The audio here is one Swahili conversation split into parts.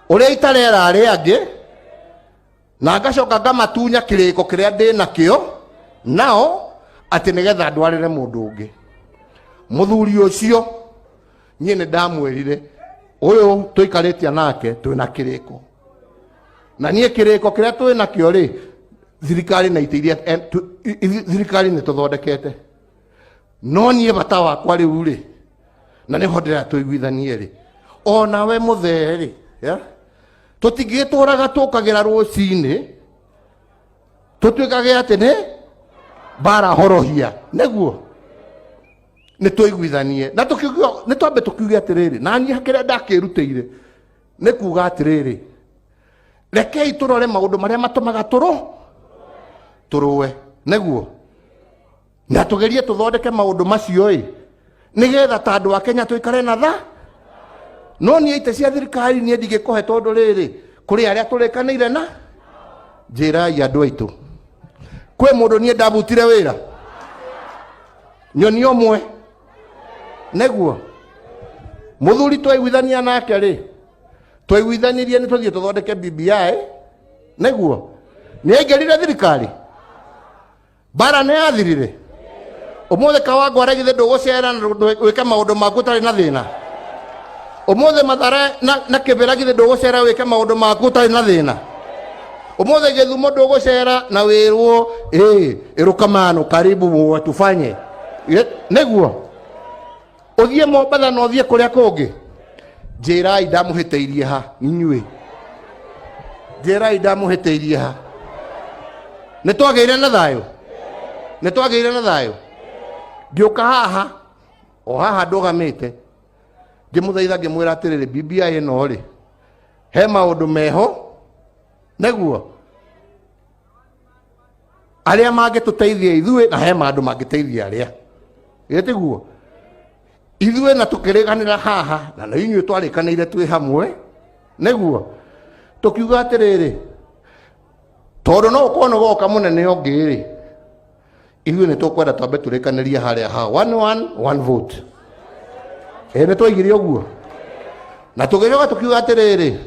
uria itarera ari angi na ngacoka ngamatunya kiriko kiria ndi nakio nao ati nigetha ndwarire mundu ungi. Muthuri ucio nie ni ndamwirire uyu tuikaritie nake twina kiriko na nie kiriko kiria twina kio ri thirikari na itiria thirikari ni tuthondekete no nie bata wakwa riu ri na ni hodera tuiguithanie ri ona we mutheri ya tutingituraga tukagira rucini tutwikage ati ni bara horohia neguo ni tuiguithanie na tukiuga ni twambe tukiuga atiriri na ni hakire ndakirutire ni kuga atiriri rekei turore maundu maria matumaga turuwe neguo na tugerie tuthondeke maundu macio nigetha ta andu a Kenya tuikare na tha no ni ite cia thirikari ni ndigikuhe tondu riri kuri aria turikaniire na njira ya andu aitu kwe mundu ni ndabutire wira nyoni omwe neguo muthuri twaiguithania nake ri twaiguithanirie ni tuthie tuthondeke BBI neguo ni engerire thirikari bara ne athirire umuthe Kawango aragithe ndugucera na wike maundu maku tari na thina umuthe Mathare na Kibera githe ndugucera wike maundu maku tari na thina umuthe Githumo ndugucera na wirwo erukamano karibu watufanye neguo uthie Mombatha no uthie kuria kungi njirai ndamuhiteirie ha inyui njirai ndamuhiteirie ha ni twageire na thayo ni twageire na thayo ngioka haha o haha ndugamite ngimuthaitha ngimwira atiriri BBI ino ri he maundu meho neguo aria mangituteithia ithue na he maundu mangiteithia aria yetiguo ithue na tukiriganira haha na inyuĩ twarikanire twi hamwe neguo tukiuga atiriri tondu no ukono goka munene ungi ri ithue ni tukwenda twambe turikaniria haria ha one vote ni twaigire uguo na tugicoka tukiuga atiriri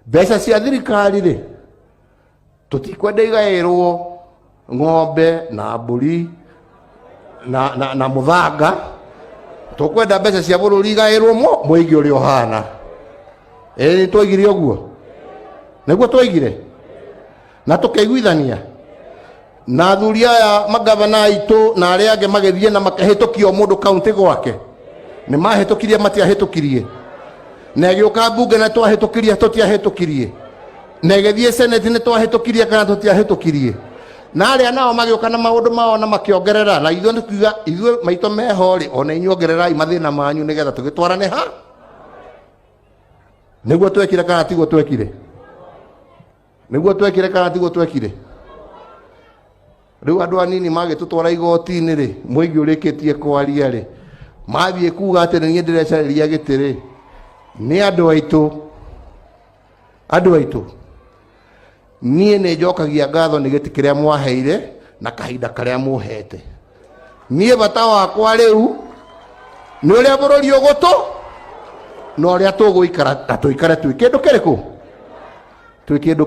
mbeca cia thirikari ri tutikwenda igairwo ng'ombe na mburi na muthanga tukwenda mbeca cia bururi igairwo muingi uria uhana ni twaigire uguo niguo twaigire na tukaiguithania na athuri aya magavana aitu na aria ange magethie na makahitukia mundu kaunti gwake ni mahitukirie matiahitukirie na agioka bunge na twahitukirie tutiahitukirie na gethie senate ni twahitukirie kana tutiahitukirie na aria nao magioka na maundu mao na makiongerera na ithue tukiuga ithue maito meho ri ona inyongererai mathina manyu nigetha tugitwarane ha niguo twekire kana tiguo twekire niguo twekire kana tiguo twekire riu andu anini magitutwara igoti-ini ri muingi urikitie kwaria ri mathie kuga ati ni ndirecereria gitiri ni andu aitu nie ne njokagia ngatho ni giti kiria mwaheire na kahinda karia muhete nie bata wakwa riu ni uria bururi ugutu no uria tuguikara tuikare twi kindu kiriku twi kindu